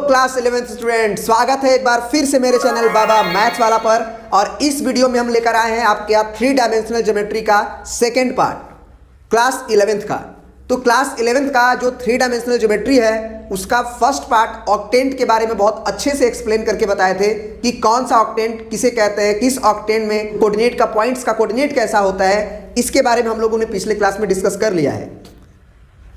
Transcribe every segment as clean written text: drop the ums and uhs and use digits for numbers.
Class 11th student, स्वागत है एक बार फिर से मेरे चैनल बाबा मैथ्स वाला पर। और इस वीडियो में हम लेकर आए हैं आपके यहाँ 3 डायमेंशनल ज्योमेट्री का सेकंड पार्ट क्लास 11th का। तो क्लास 11th का जो 3 डायमेंशनल ज्योमेट्री है उसका फर्स्ट पार्ट ऑक्टेंट के बारे में बहुत अच्छे से एक्सप्लेन करके बताए थे कि कौन सा ऑक्टेंट किसे कहते हैं, किस ऑक्टेंट में कोऑर्डिनेट का पॉइंट्स का कोऑर्डिनेट कैसा होता है, इसके बारे में हम लोगों ने पिछले क्लास में डिस्कस कर लिया है।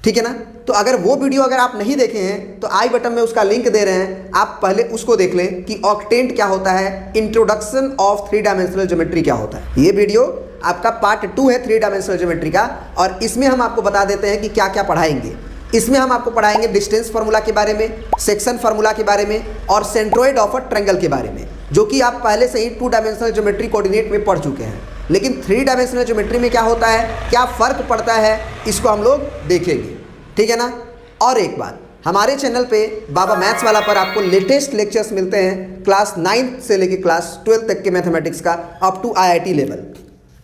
ठीक है ना। तो अगर वो वीडियो अगर आप नहीं देखे हैं तो आई बटन में उसका लिंक दे रहे हैं, आप पहले उसको देख लें कि ऑक्टेंट क्या होता है, इंट्रोडक्शन ऑफ 3 डायमेंशनल ज्योमेट्री क्या होता है। ये वीडियो आपका पार्ट 2 है 3 डायमेंशनल ज्योमेट्री का, और इसमें हम आपको बता देते हैं कि क्या क्या पढ़ाएंगे। इसमें हम आपको पढ़ाएंगे डिस्टेंस फार्मूला के बारे में, सेक्शन फार्मूला के बारे में, और सेंट्रोइड ऑफ अ ट्रायंगल के बारे में, जो कि आप पहले से ही 2 डायमेंशनल ज्योमेट्री कोऑर्डिनेट में पढ़ चुके हैं। लेकिन 3 डायमेंशनल ज्योमेट्री में क्या होता है, क्या फ़र्क पड़ता है, इसको हम लोग देखेंगे। ठीक है ना। और एक बात, हमारे चैनल पे बाबा मैथ्स वाला पर आपको लेटेस्ट लेक्चर्स मिलते हैं क्लास 9 से लेकर क्लास 12 तक के मैथमेटिक्स का अप टू IIT लेवल।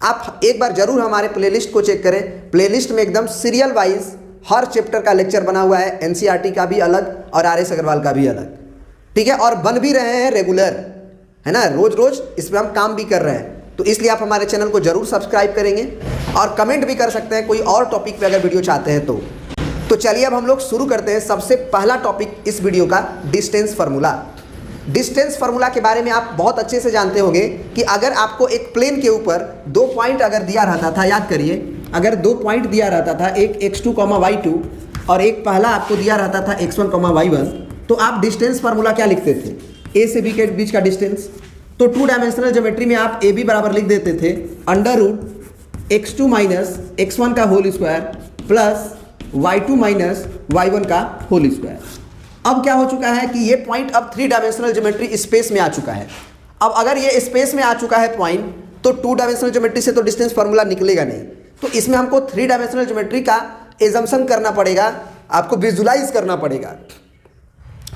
आप एक बार जरूर हमारे प्लेलिस्ट को चेक करें। प्लेलिस्ट में एकदम सीरियल वाइज हर चैप्टर का लेक्चर बना हुआ है, NCERT का भी अलग और RS अग्रवाल का भी अलग। ठीक है। और बन भी रहे हैं रेगुलर, है ना, रोज रोज इसमें हम काम भी कर रहे हैं। तो इसलिए आप हमारे चैनल को जरूर सब्सक्राइब करेंगे और कमेंट भी कर सकते हैं कोई और टॉपिक पे अगर वीडियो चाहते हैं तो चलिए अब हम लोग शुरू करते हैं। सबसे पहला टॉपिक इस वीडियो का डिस्टेंस फार्मूला। डिस्टेंस फार्मूला के बारे में आप बहुत अच्छे से जानते होंगे कि अगर आपको एक प्लेन के ऊपर 2 पॉइंट अगर दिया रहता था, याद करिए, अगर 2 पॉइंट दिया रहता था, एक x2, y2 और एक पहला आपको दिया रहता था x1, y1, तो आप डिस्टेंस फार्मूला क्या लिखते थे, a से b के बीच का डिस्टेंस। तो 2 डायमेंशनल ज्योमेट्री में आप ab बराबर लिख देते थे √x2 माइनस x1 का whole square plus y2 minus y1 का होल स्क्वायर। अब क्या हो चुका है कि ये पॉइंट अब 3 डायमेंशनल ज्योमेट्री स्पेस में आ चुका है। अब अगर ये स्पेस में आ चुका है पॉइंट, तो 2 डायमेंशनल ज्योमेट्री से तो डिस्टेंस फार्मूला निकलेगा नहीं। तो इसमें हमको 3 डायमेंशनल ज्योमेट्री का एजम्पशन करना पड़ेगा, आपको विजुलाइज करना पड़ेगा।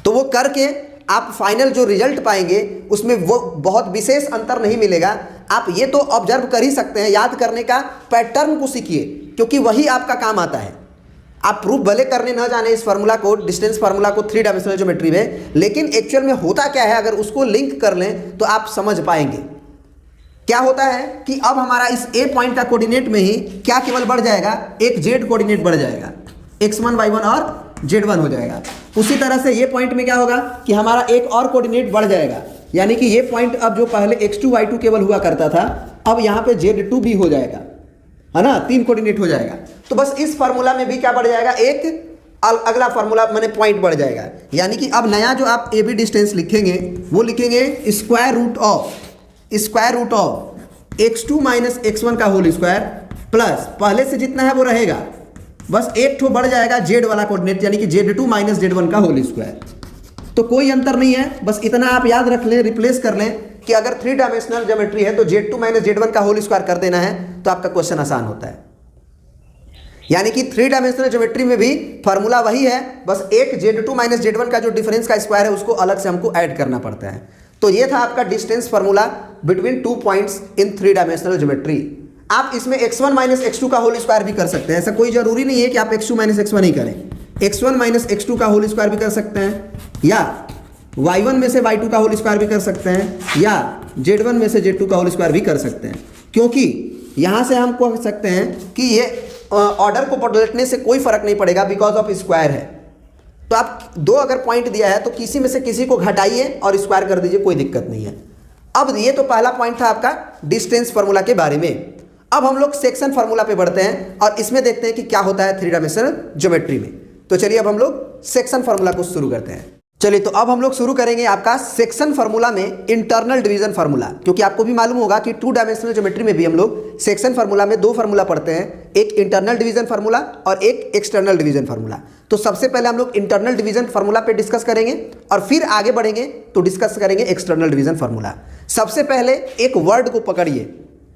तो वो करके आप फाइनल जो रिजल्ट पाएंगे उसमें वो बहुत विशेष अंतर नहीं मिलेगा। आप ये तो ऑब्जर्व कर ही सकते हैं, याद करने का पैटर्न को सीखिए, क्योंकि वही आपका काम आता है। आप प्रूफ भले करने ना जाने इस फार्मूला को, डिस्टेंस फार्मूला को 3 डायमेंशनल ज्योमेट्री में, लेकिन एक्चुअल में होता क्या है अगर उसको लिंक कर लें तो आप समझ पाएंगे। क्या होता है कि अब हमारा इस A पॉइंट का कोऑर्डिनेट में ही क्या केवल बढ़ जाएगा, एक Z कोऑर्डिनेट बढ़ जाएगा, x1, y1 और z1 हो जाएगा। उसी तरह से ये पॉइंट में क्या होगा कि हमारा एक और कोऑर्डिनेट बढ़ जाएगा, यानी कि ये पॉइंट अब जो पहले x2, y2 केवल हुआ करता था, अब यहाँ पे z2 भी हो जाएगा, है ना, 3 कोऑर्डिनेट हो जाएगा। तो बस इस फार्मूला में भी क्या बढ़ जाएगा, एक अगला फार्मूला माने पॉइंट बढ़ जाएगा। यानी कि अब नया जो आप AB डिस्टेंस लिखेंगे वो लिखेंगे square root of x2 minus x1 का होल स्क्वायर प्लस पहले से जितना है वो रहेगा, बस एक ठो बढ़ जाएगा z वाला कोऑर्डिनेट, यानी कि z2 माइनस z1 का होल स्क्वायर। तो कोई अंतर नहीं है, बस इतना आप याद रख लें, रिप्लेस कर लें कि अगर 3 डायमेंशनल ज्योमेट्री है तो z2 माइनस z1 का होल स्क्वायर कर देना है तो आपका क्वेश्चन आसान होता है। यानी कि 3 डायमेंशनल ज्योमेट्री में भी फार्मूला वही है, बस एक z2 माइनस z1 का जो डिफरेंस का स्क्वायर है उसको अलग से हमको ऐड करना पड़ता है। तो ये था आपका distance formula between 2 points in 3 dimensional geometry. आप इसमें x1 माइनस x2 का होल स्क्वायर भी कर सकते हैं, ऐसा कोई जरूरी नहीं है कि आप x2 माइनस x1 ही करें। x1 माइनस x2 का होल स्क्वायर भी कर सकते हैं, या y1 में से y2 का होल स्क्वायर भी कर सकते हैं, या z1 में से z2 का होल स्क्वायर भी कर सकते हैं। क्योंकि यहाँ से हम कह सकते हैं कि ये ऑर्डर को पलटने से कोई फर्क नहीं पड़ेगा, बिकॉज ऑफ स्क्वायर है। तो आप 2 अगर पॉइंट दिया है तो किसी में से किसी को घटाइए और स्क्वायर कर दीजिए, कोई दिक्कत नहीं है। अब ये तो पहला पॉइंट था आपका डिस्टेंस फार्मूला के बारे में। अब हम लोग सेक्शन फार्मूला पे बढ़ते हैं और इसमें देखते हैं कि क्या होता है 3 डायमेंशनल ज्योमेट्री में। तो चलिए अब हम लोग सेक्शन फार्मूला को शुरू करते हैं। चलिए तो अब हम लोग शुरू करेंगे आपका सेक्शन फार्मूला में इंटरनल डिवीजन फार्मूला, क्योंकि आपको भी मालूम होगा कि 2 डायमेंशनल ज्योमेट्री में भी हम लोग सेक्शन फार्मूला में 2 फार्मूला पढ़ते हैं, एक इंटरनल डिवीजन फार्मूला और एक एक्सटर्नल डिवीजन फार्मूला। तो सबसे पहले हम लोग इंटरनल डिवीजन फार्मूला पे डिस्कस करेंगे और फिर आगे बढ़ेंगे तो डिस्कस करेंगे एक्सटर्नल डिवीजन फार्मूला। सबसे पहले एक वर्ड को पकड़िए,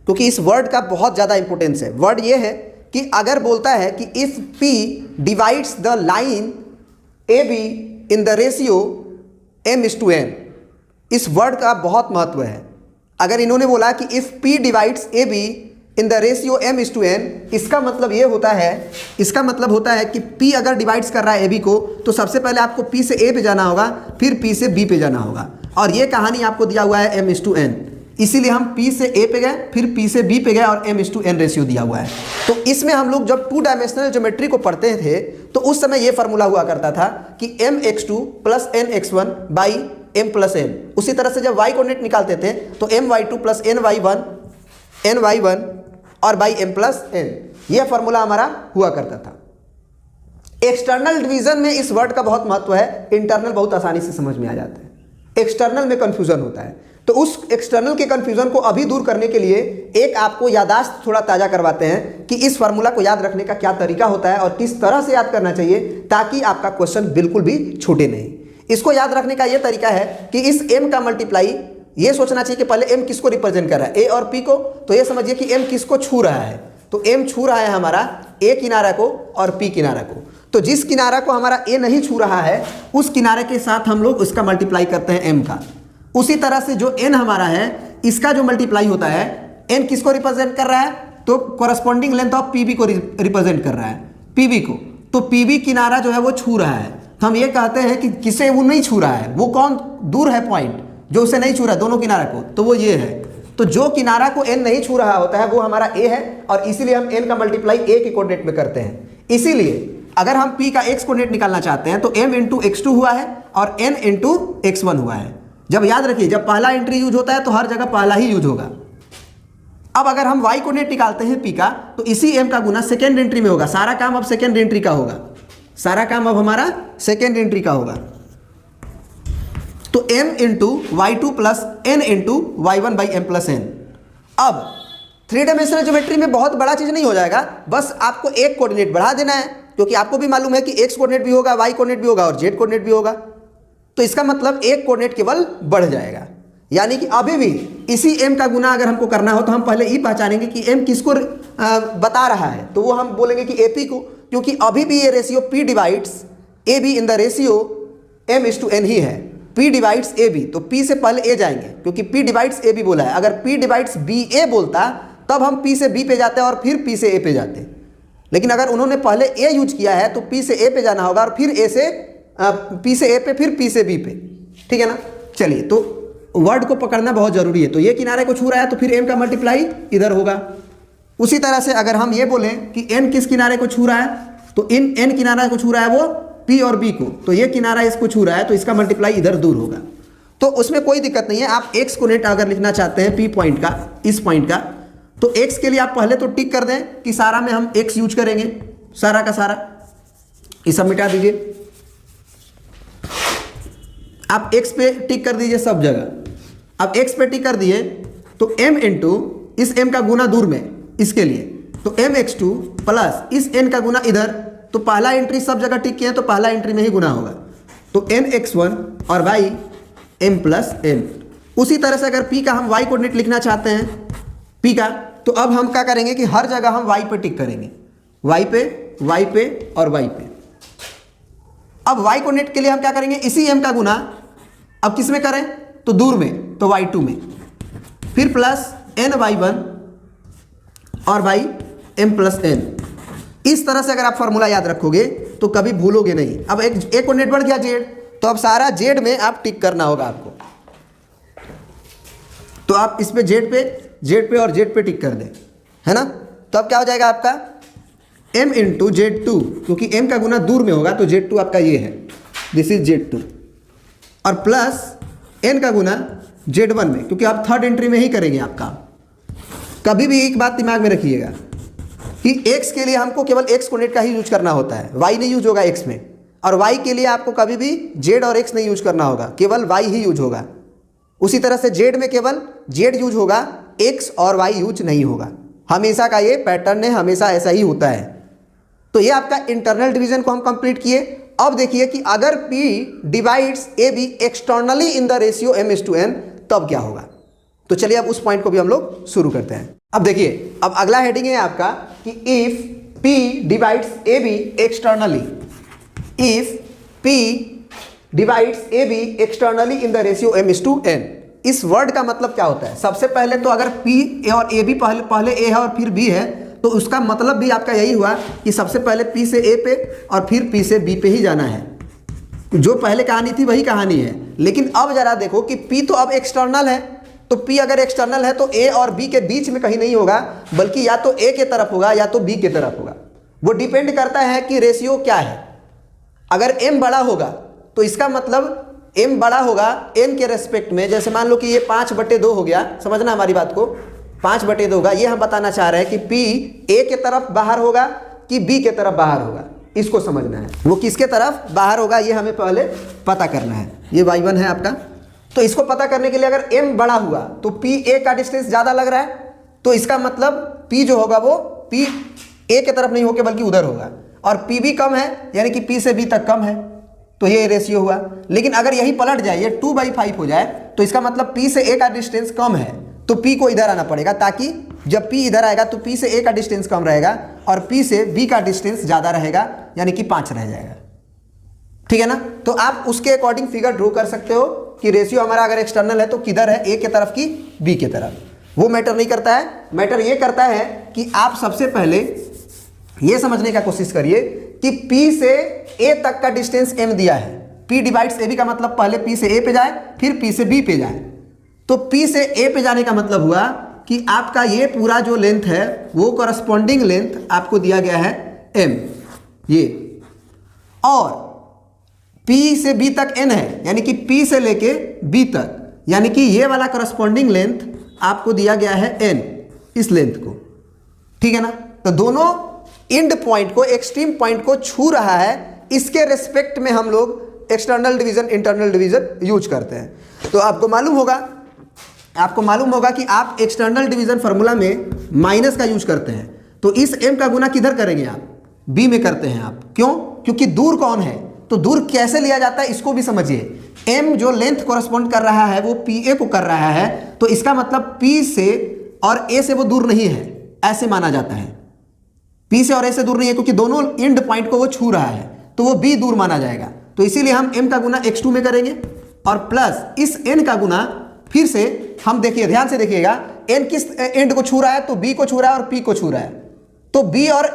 क्योंकि इस वर्ड का बहुत ज़्यादा इंपॉर्टेंस है। वर्ड ये है कि अगर बोलता है कि if P divides the line AB in the ratio m:n, इस वर्ड का बहुत महत्व है। अगर इन्होंने बोला कि if P divides AB in the ratio m/n, इसका मतलब ये होता है, इसका मतलब होता है कि p अगर डिवाइड्स कर रहा है ab को तो सबसे पहले आपको p से a पे जाना होगा, फिर p से b पे जाना होगा। और ये कहानी आपको दिया हुआ है m/n, इसीलिए हम p से a पे गए, फिर p से b पे गए और m/n रेशियो दिया हुआ है। तो इसमें हम लोग जब 2 डायमेंशनल ज्योमेट्री को पढ़ते थे तो उस समय ये फार्मूला हुआ करता था कि mx2 plus nx1 by m+n। उसी तरह से जब y कोऑर्डिनेट निकालते थे तो my2 प्लस ny1 और बाई m+n, यह फार्मूला हमारा हुआ करता था। एक्सटर्नल डिवीजन में इस वर्ड का बहुत महत्व है, इंटरनल बहुत आसानी से समझ में आ जाता है, एक्सटर्नल में कंफ्यूजन होता है। तो उस एक्सटर्नल के कंफ्यूजन को अभी दूर करने के लिए एक आपको याददाश्त थोड़ा ताज़ा करवाते हैं कि इस फार्मूला को याद रखने का क्या तरीका होता है और किस तरह से याद करना चाहिए ताकि आपका क्वेश्चन बिल्कुल भी छूटे नहीं। इसको याद रखने का यह तरीका है कि इस m का मल्टीप्लाई ये सोचना चाहिए कि पहले m किसको रिप्रेजेंट कर रहा है, a और p को, तो ये समझिए कि m किसको छू रहा है, तो m छू रहा है हमारा a किनारा को और p किनारा को। तो जिस किनारा को हमारा a नहीं छू रहा है उस किनारे के साथ हम लोग उसका मल्टीप्लाई करते हैं m का। उसी तरह से जो n हमारा है इसका जो मल्टीप्लाई होता है, n किसको रिप्रेजेंट कर रहा है, तो कोरस्पॉन्डिंग लेंथ ऑफ pb को रिप्रेजेंट कर रहा है, pb को। तो pb किनारा जो है वो छू रहा है, तो हम ये कहते हैं कि किसे वो नहीं छू रहा है, वो कौन दूर है पॉइंट जो उसे नहीं छू रहा है दोनों किनारा को, तो वो ये है। तो जो किनारा को n नहीं छू रहा होता है वो हमारा a है और इसीलिए हम n का मल्टीप्लाई a के कोऑर्डिनेट में करते हैं। इसीलिए अगर हम p का x कोऑर्डिनेट निकालना चाहते हैं तो m इंटू x2 हुआ है और n इंटू x1 हुआ है। जब याद रखिए जब पहला एंट्री यूज होता है तो हर जगह पहला ही यूज होगा। अब अगर हम y कोऑर्डिनेट निकालते हैं p का तो इसी m का गुना सेकेंड एंट्री में होगा। सारा काम अब सेकेंड एंट्री का होगा, सारा काम अब हमारा सेकेंड एंट्री का होगा। तो m into y2 plus n into y1 by m+n। अब 3 डायमेंशनल ज्योमेट्री में बहुत बड़ा चीज नहीं हो जाएगा, बस आपको एक कोऑर्डिनेट बढ़ा देना है, क्योंकि आपको भी मालूम है कि x कोऑर्डिनेट भी होगा, y कोऑर्डिनेट भी होगा और z कोऑर्डिनेट भी होगा। तो इसका मतलब एक कोऑर्डिनेट केवल बढ़ जाएगा, यानी कि अभी भी इसी m का गुना अगर हमको करना हो तो हम पहले ये पहचानेंगे कि m किसको बता रहा है, तो वो हम बोलेंगे कि AP को, क्योंकि अभी भी ये ratio p divides AB in the ratio m/n ही है। p डिवाइड्स AB, तो p से पहले a जाएंगे क्योंकि p डिवाइड्स AB बोला है। अगर p डिवाइड्स BA बोलता तब हम p से b पे जाते और फिर p से a पे जाते, लेकिन अगर उन्होंने पहले a यूज किया है तो p से a पे जाना होगा और फिर p से a पे फिर p से b पे, ठीक है ना। चलिए, तो वर्ड को पकड़ना बहुत जरूरी है। तो ये किनारे को छू रहा है तो फिर m का मल्टीप्लाई इधर होगा। उसी तरह से अगर हम ये बोलें कि n किस किनारे को छू रहा है तो इन n किनारा को छू रहा है वो p और b को, तो ये किनारा इसको छू रहा है तो इसका मल्टीप्लाई इधर दूर होगा। तो उसमें कोई दिक्कत नहीं है। आप x कोऑर्डिनेट अगर लिखना चाहते हैं p पॉइंट का, इस पॉइंट का, तो x के लिए आप पहले तो टिक कर दें कि सारा में हम x यूज करेंगे, सारा का सारा, ये सब मिटा दीजिए। आप x पे टिक कर दीजिए सब जगह। अब x पे टिक कर दिए तो m इंटू इस m का गुना दूर में इसके लिए, तो mx2 प्लस इस n का गुना इधर, तो पहला एंट्री सब जगह टिक किए तो पहला एंट्री में ही गुना होगा, तो nx1 और y m+n। उसी तरह से अगर p का हम y कोऑर्डिनेट लिखना चाहते हैं p का, तो अब हम क्या करेंगे कि हर जगह हम y पे टिक करेंगे, y पे और y पे। अब y कोऑर्डिनेट के लिए हम क्या करेंगे, इसी m का गुना अब किस में करें, तो दूर में, तो y2 में, फिर प्लस ny1 और y m+n। इस तरह से अगर आप फॉर्मूला याद रखोगे तो कभी भूलोगे नहीं। अब एक कोऑर्डिनेट बढ़ गया z, तो अब सारा z में आप टिक करना होगा आपको। तो आप इस पे z पे और z पे टिक कर दें, है ना। तो अब क्या हो जाएगा आपका m इंटू z2, क्योंकि m का गुना दूर में होगा तो z2 आपका ये है, दिस इज z2, और प्लस n का गुना z1 में, क्योंकि आप थर्ड एंट्री में ही करेंगे आपका। कभी भी एक बात दिमाग में रखिएगा कि x के लिए हमको केवल x कोऑर्डिनेट का ही यूज करना होता है, y नहीं यूज होगा x में, और y के लिए आपको कभी भी z और x नहीं यूज करना होगा, केवल y ही यूज होगा। उसी तरह से z में केवल z यूज होगा, x और y यूज नहीं होगा। हमेशा का ये पैटर्न है, हमेशा ऐसा ही होता है। तो ये आपका इंटरनल डिवीजन को हम कंप्लीट किए। अब देखिए कि अगर p divides ab externally in the ratio m/n तब क्या होगा। तो चलिए अब उस पॉइंट को भी हम लोग शुरू करते हैं। अब देखिए, अब अगला हेडिंग है आपका कि if p divides ab externally, if p divides ab externally in the ratio m/n। इस वर्ड का मतलब क्या होता है? सबसे पहले तो अगर P और A भी पहले A है और फिर B है तो उसका मतलब भी आपका यही हुआ कि सबसे पहले P से A पे और फिर P से B पे ही जाना है। जो पहले कहानी थी वही कहानी है। लेकिन अब जरा देखो कि P तो अब एक्सटर्नल है, तो P अगर एक्सटर्नल है तो A और B के बीच में कहीं नहीं होगा, बल्कि या तो A के तरफ होगा या तो B के तरफ होगा। वो डिपेंड करता है कि रेशियो क्या है। अगर M बड़ा होगा तो इसका मतलब M बड़ा होगा N के रेस्पेक्ट में। जैसे मान लो कि ये 5/2 हो गया, समझना हमारी बात को, 5/2 होगा। ये हम बताना चाह रहे हैं कि P A के तरफ बाहर होगा कि B के तरफ बाहर होगा, इसको समझना है। वो किसके तरफ बाहर होगा ये हमें पहले पता करना है। ये y1 है आपका। तो इसको पता करने के लिए अगर M बड़ा हुआ तो P A का डिस्टेंस ज़्यादा लग रहा है, तो इसका मतलब P जो होगा वो P A के तरफ नहीं होकर बल्कि उधर होगा, और P भी कम है यानी कि P से B तक कम है, तो ये रेशियो हुआ। लेकिन अगर यही पलट जाए, ये 2/5 हो जाए, तो इसका मतलब P से A का डिस्टेंस कम है, तो P को इधर आना पड़ेगा, ताकि जब P इधर आएगा तो P से A का डिस्टेंस कम रहेगा और P से B का डिस्टेंस ज़्यादा रहेगा, यानी कि 5 रह जाएगा। ठीक है ना? तो आप उसके अकॉर्डिंग फिगर ड्रॉ कर सकते हो कि रेशियो हमारा अगर एक्सटर्नल है तो किधर है, A के तरफ की B के तरफ। वो मैटर नहीं करता है। मैटर ये करता है कि आप सबसे पहले ये समझने का कोशिश करिए कि P से A तक का डिस्टेंस M दिया है। P डिवाइड्स AB का मतलब पहले P से A पे जाए फिर P से B पे जाए। तो P से A पे जाने का मतलब हुआ कि आपका ये पूरा जो लेंथ है वो कॉरस्पॉन्डिंग लेंथ आपको दिया गया है M, ये, और P से B तक N है, यानी कि P से लेके B तक, यानी कि ये वाला कॉरस्पॉन्डिंग लेंथ आपको दिया गया है N, इस लेंथ को। ठीक है ना? तो दोनों एंड पॉइंट को, एक्सट्रीम पॉइंट को छू रहा है, इसके रेस्पेक्ट में हम लोग external division internal division use करते हैं। तो आपको मालूम होगा कि आप एक्सटर्नल डिवीजन फार्मूला में माइनस का यूज करते हैं, तो इस M का गुना किधर करेंगे आप? B में करते हैं आप। क्यों? क्योंकि दूर कौन है, तो दूर कैसे लिया जाता है इसको भी समझिए। M जो लेंथ कॉरस्पॉन्ड कर रहा है वो PA को कर रहा है, तो इसका मतलब P से और A से वो दूर नहीं है, ऐसे माना जाता है। P से और A से दूर नहीं है क्योंकि दोनों एंड पॉइंट को वो छू रहा है, तो वो B दूर माना जाएगा। तो इसीलिए हम M का गुना x2 में करेंगे और प्लस इस N का गुना फिर से हम देखिए, ध्यान से देखिएगा, N किस एंड को छू रहा है, तो B को छू रहा है और P को छू रहा है, तो B और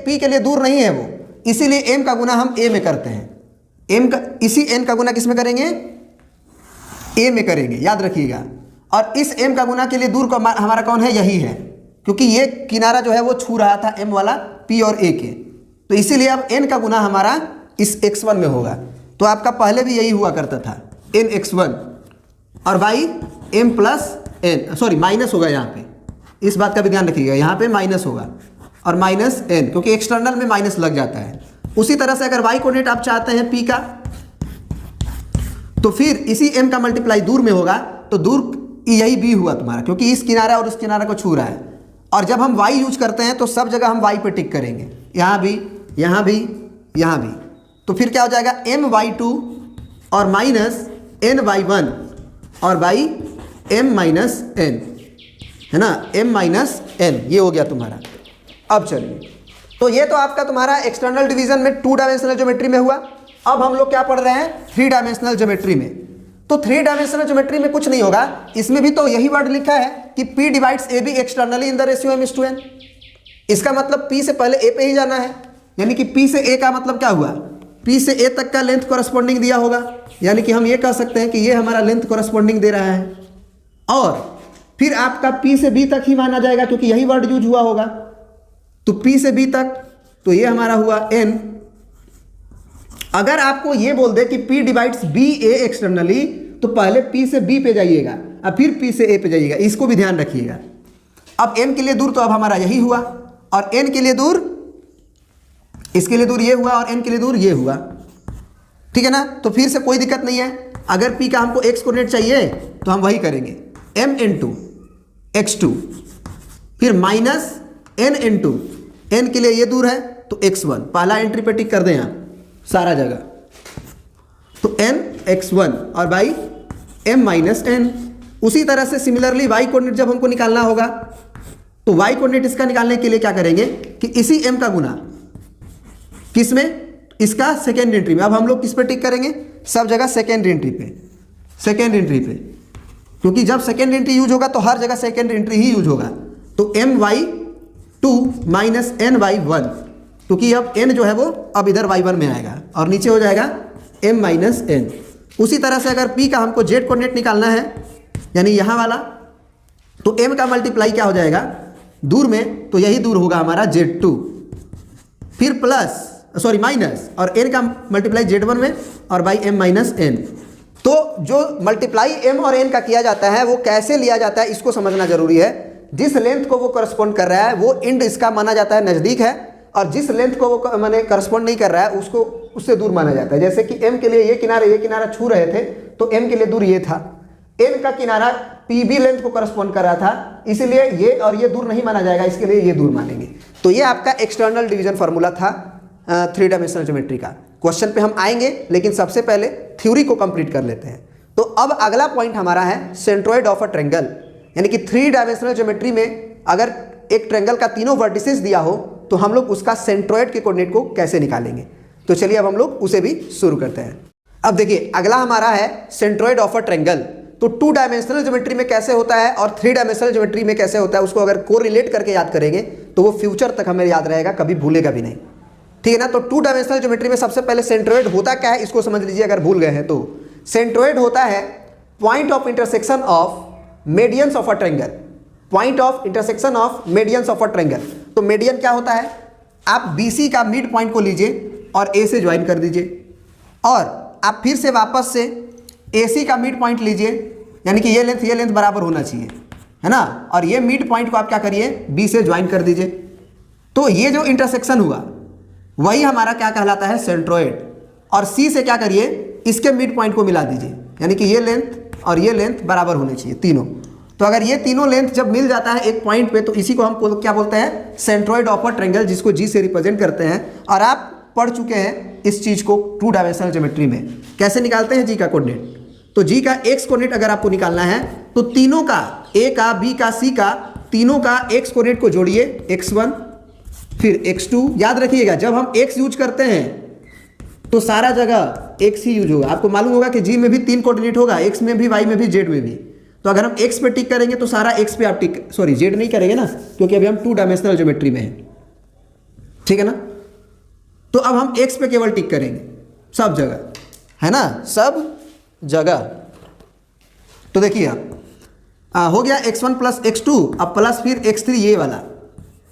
P के लिए दूर नहीं है वो, इसीलिए M का गुना हम A में करते हैं। इसी N का गुना किस में करेंगे? A में करेंगे, याद रखिएगा। और इस M का गुना के लिए दूर हमारा कौन है? यही है, क्योंकि ये किनारा जो है वो छू रहा था M वाला P और A के, तो इसीलिए अब N का गुना हमारा इस x1 में होगा। तो आपका पहले भी यही हुआ करता था, N(x1) और by M plus N, sorry minus होगा यहाँ पे, इस बात का भी ध्यान रखिएगा, यहाँ पे माइनस होगा और माइनस N, क्योंकि एक्सटर्नल में माइनस लग जाता है। उसी तरह से अगर y कोऑर्डिनेट आप चाहते हैं P का, तो फिर इसी M का मल्टीप्लाई दूर में होगा, तो दूर यही B हुआ तुम्हारा, क्योंकि इस किनारा और उस किनारा को छू रहा है। और जब हम y यूज करते हैं तो सब जगह हम y पे टिक करेंगे, यहाँ भी, यहाँ भी, यहाँ भी। तो फिर क्या हो जाएगा? My2 और माइनस Ny1 और बाई M-N, है ना, M-N, ये हो गया तुम्हारा। अब चलिए, तो ये तो आपका तुम्हारा एक्सटर्नल डिवीजन में 2 डायमेंशनल ज्योमेट्री में हुआ। अब हम लोग क्या पढ़ रहे हैं? 3 डायमेंशनल ज्योमेट्री में। तो 3 डायमेंशनल ज्योमेट्री में कुछ नहीं होगा, इसमें भी तो यही वर्ड लिखा है कि P divides AB externally in the ratio M:2N। इसका मतलब P से पहले A पे ही जाना है, यानी कि P से A का मतलब क्या हुआ? P से A तक का लेंथ कॉरस्पॉन्डिंग दिया होगा, यानी कि हम ये कह सकते हैं कि ये हमारा लेंथ कॉरस्पॉन्डिंग दे रहा है। और फिर आपका P से B तक ही माना जाएगा, क्योंकि यही वर्ड यूज हुआ होगा। तो P से B तक, तो ये हमारा हुआ N। अगर आपको ये बोल दे कि P डिवाइड्स BA एक्सटर्नली, तो पहले P से B पे जाइएगा और फिर P से A पे जाइएगा, इसको भी ध्यान रखिएगा। अब M के लिए दूर तो अब हमारा यही हुआ, और N के लिए दूर, इसके लिए दूर ये हुआ, और N के लिए दूर ये हुआ। ठीक है ना? तो फिर से कोई दिक्कत नहीं है। अगर P का हमको x कोऑर्डिनेट चाहिए तो हम वही करेंगे, M इंटू x2, फिर माइनस N इंटू, N के लिए ये दूर है तो x1, पहला एंट्री पे टिक कर दें आप सारा जगह, तो N x1 और बाई M-N। उसी तरह से सिमिलरली y कोऑर्डिनेट जब हमको निकालना होगा, तो y कोऑर्डिनेट इसका निकालने के लिए क्या करेंगे कि इसी M का गुना किस में? इसका सेकेंड एंट्री में। अब हम लोग किस पे टिक करेंगे? सब जगह सेकेंड एंट्री पे, सेकेंड एंट्री पे। क्योंकि जब सेकेंड एंट्री यूज होगा तो हर जगह सेकेंड एंट्री ही यूज होगा। तो my2 माइनस ny1, क्योंकि अब n जो है वो अब इधर y1 में आएगा और नीचे हो जाएगा m माइनस n। उसी तरह से अगर p का हमको z कोऑर्डिनेट निकालना है यानी यहाँ वाला, तो m का मल्टीप्लाई क्या हो जाएगा दूर में, तो यही दूर होगा हमारा z2, फिर माइनस और n का मल्टीप्लाई z1 में और बाई m माइनस n। तो जो मल्टीप्लाई m और n का किया जाता है वो कैसे लिया जाता है इसको समझना जरूरी है। जिस लेंथ को वो करस्पॉन्ड कर रहा है वो इंड इसका माना जाता है नज़दीक है, और जिस लेंथ को वो माने करस्पॉन्ड नहीं कर रहा है उसको उससे दूर माना जाता है। जैसे कि m के लिए ये किनारा छू रहे थे तो m के लिए दूर ये था, n का किनारा PB लेंथ को करस्पॉन्ड कर रहा था, इसलिए ये और ये दूर नहीं माना जाएगा, इसके लिए ये दूर मानेंगे। तो ये आपका एक्सटर्नल डिवीजन फार्मूला था 3 डायमेंशनल ज्योमेट्री का। क्वेश्चन पे हम आएंगे लेकिन सबसे पहले थ्योरी को कंप्लीट कर लेते हैं। तो अब अगला पॉइंट हमारा है सेंट्रोइड ऑफ अ ट्रायंगल, यानी कि 3 डायमेंशनल ज्योमेट्री में अगर एक ट्रायंगल का तीनों वर्टिसेस दिया हो तो हम लोग उसका सेंट्रोइड के कोऑर्डिनेट को कैसे निकालेंगे। तो चलिए अब हम लोग उसे भी शुरू करते हैं। अब देखिए अगला हमारा है सेंट्रोइड ऑफ अ ट्रायंगल। तो 2 डायमेंशनल ज्योमेट्री में कैसे होता है और 3 डायमेंशनल ज्योमेट्री में कैसे होता है उसको अगर कोरिलेट करके याद करेंगे तो वो फ्यूचर तक हमें याद रहेगा, कभी भूलेगा भी नहीं, ठीक है ना। तो 2 डायमेंशनल ज्योमेट्री में सबसे पहले सेंट्रोइड होता क्या है इसको समझ लीजिए अगर भूल गए हैं तो। सेंट्रोइड होता है point of intersection of medians of a triangle, point of intersection of medians of a triangle. तो मीडियन क्या होता है, आप BC का मिड पॉइंट को लीजिए और A से ज्वाइन कर दीजिए, और आप फिर से वापस से AC का मिड पॉइंट लीजिए, यानी कि ये लेंथ बराबर होना चाहिए, है ना, और ये मिड पॉइंट को आप क्या करिए B से ज्वाइन कर दीजिए। तो ये जो इंटरसेक्शन हुआ वही हमारा क्या कहलाता है सेंट्रोइड। और C से क्या करिए इसके मिड पॉइंट को मिला दीजिए, यानी कि ये लेंथ और ये लेंथ बराबर होने चाहिए तीनों। तो अगर ये तीनों लेंथ जब मिल जाता है एक पॉइंट पे तो इसी को हम क्या बोलते हैं सेंट्रोइड ऑफ अ ट्रायंगल, जिसको G से रिप्रेजेंट करते हैं। और आप पढ़ चुके हैं इस चीज़ को 2 डायमेंशनल ज्योमेट्री में कैसे निकालते हैं G का कोऑर्डिनेट। तो G का x कोऑर्डिनेट अगर आपको निकालना है तो तीनों का A का B का C का तीनों का x कोऑर्डिनेट को जोड़िए, x1 फिर x2। याद रखिएगा जब हम x यूज करते हैं तो सारा जगह x ही यूज होगा। आपको मालूम होगा कि G में भी 3 कोऑर्डिनेट होगा, x में भी, y में भी, z में भी। तो अगर हम x पे टिक करेंगे तो सारा x पे आप टिक, सॉरी z नहीं करेंगे ना, क्योंकि अभी हम 2 डायमेंशनल ज्योमेट्री में हैं, ठीक है ना। तो अब हम x पे केवल टिक करेंगे सब जगह, है ना, सब जगह। तो देखिए अब हो गया x1 प्लस x2, अब प्लस फिर x3 ये वाला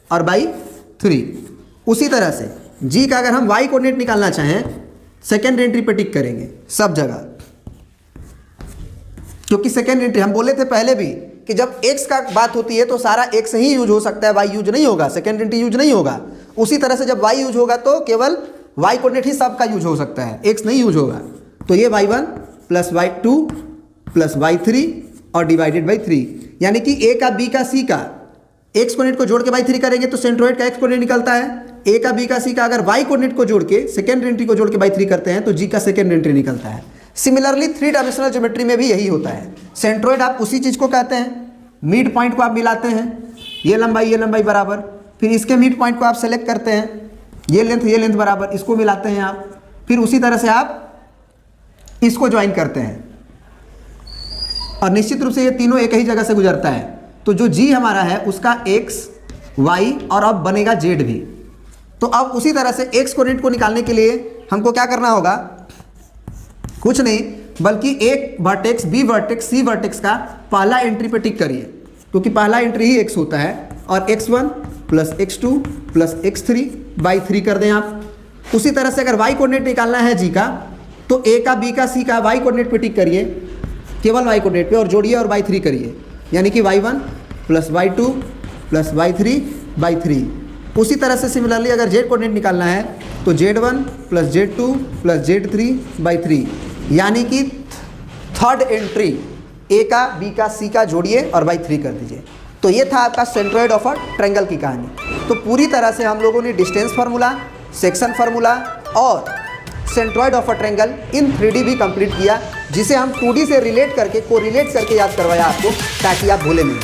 और बाई 3। उसी तरह से G का अगर हम y कोऑर्डिनेट निकालना चाहें सेकेंड एंट्री पे टिक करेंगे सब जगह, क्योंकि सेकेंड एंट्री हम बोले थे पहले भी कि जब x का बात होती है तो सारा x ही यूज हो सकता है, y यूज नहीं होगा, सेकेंड एंट्री यूज नहीं होगा। उसी तरह से जब y यूज होगा तो केवल y कोऑर्डिनेट ही सबका यूज हो सकता है, x नहीं यूज होगा। तो ये y1 plus y2 plus y3 और डिवाइडेड बाई 3, यानी कि A का B का C का x कोऑर्डिनेट को जोड़ के बाई 3 करेंगे तो सेंट्रोइड का x कोऑर्डिनेट निकलता है। A का B का C का अगर y कोऑर्डिनेट को जोड़ के सेकेंड एंट्री को जोड़ के बाई 3 करते हैं तो G का सेकेंड एंट्री निकलता है। सिमिलरली 3 डायमेंशनल ज्योमेट्री में भी यही होता है। सेंट्रोइड आप उसी चीज़ को कहते हैं, मिड पॉइंट को आप मिलाते हैं, ये लंबाई बराबर, फिर इसके मिड पॉइंट को आप सेलेक्ट करते हैं, ये लेंथ बराबर, इसको मिलाते हैं आप, फिर उसी तरह से आप इसको ज्वाइन करते हैं, और निश्चित रूप से ये तीनों एक ही जगह से गुजरता है। तो जो G हमारा है उसका x, y और अब बनेगा z भी। तो अब उसी तरह से x कोऑर्डिनेट को निकालने के लिए हमको क्या करना होगा, कुछ नहीं बल्कि एक vertex, B vertex, C vertex का पहला एंट्री पे टिक करिए, क्योंकि पहला एंट्री ही x होता है, और x1 plus x2 plus x3 by 3 कर दें आप। उसी तरह से अगर y कोऑर्डिनेट निकालना है G का तो A का B का C का y कोऑर्डिनेट पे टिक करिए, केवल y कोऑर्डिनेट पे, और जोड़िए और बाई 3 करिए, यानी कि y1 plus y2 plus y3 by 3। उसी तरह से सिमिलरली अगर z कोऑर्डिनेट निकालना है तो z1 plus z2 plus z3 by 3, यानी कि थर्ड एंट्री A का B का C का जोड़िए और बाई 3 कर दीजिए। तो ये था आपका सेंट्रोइड ऑफ अ ट्रायंगल की कहानी। तो पूरी तरह से हम लोगों ने डिस्टेंस फार्मूला, सेक्शन फार्मूला और centroid of a triangle in 3D भी कंप्लीट किया, जिसे हम 2D से रिलेट करके कोरिलेट करके याद करवाया आपको, ताकि आप भूले नहीं।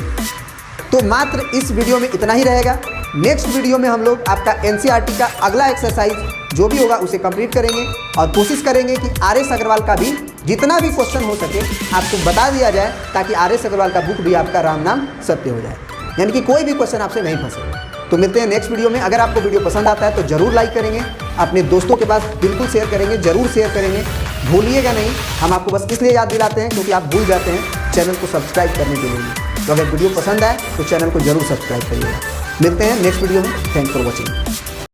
तो मात्र इस वीडियो में इतना ही रहेगा। नेक्स्ट वीडियो में हम लोग आपका NCERT का अगला एक्सरसाइज जो भी होगा उसे कंप्लीट करेंगे और कोशिश करेंगे कि RS अग्रवाल का भी जितना भी क्वेश्चन हो सके आपको बता दिया जाए, ताकि RS अग्रवाल का बुक भी आपका राम नाम सत्य हो जाए, यानी कि कोई भी क्वेश्चन आपसे नहीं फंसे। तो मिलते हैं नेक्स्ट वीडियो में। अगर आपको वीडियो पसंद आता है तो जरूर लाइक करेंगे, अपने दोस्तों के पास बिल्कुल शेयर करेंगे, जरूर शेयर करेंगे, भूलिएगा नहीं। हम आपको बस इसलिए याद दिलाते हैं क्योंकि आप भूल जाते हैं चैनल को सब्सक्राइब करने के लिए। तो अगर वीडियो पसंद आए तो चैनल को जरूर सब्सक्राइब करिएगा। मिलते हैं नेक्स्ट वीडियो में। Thanks for watching.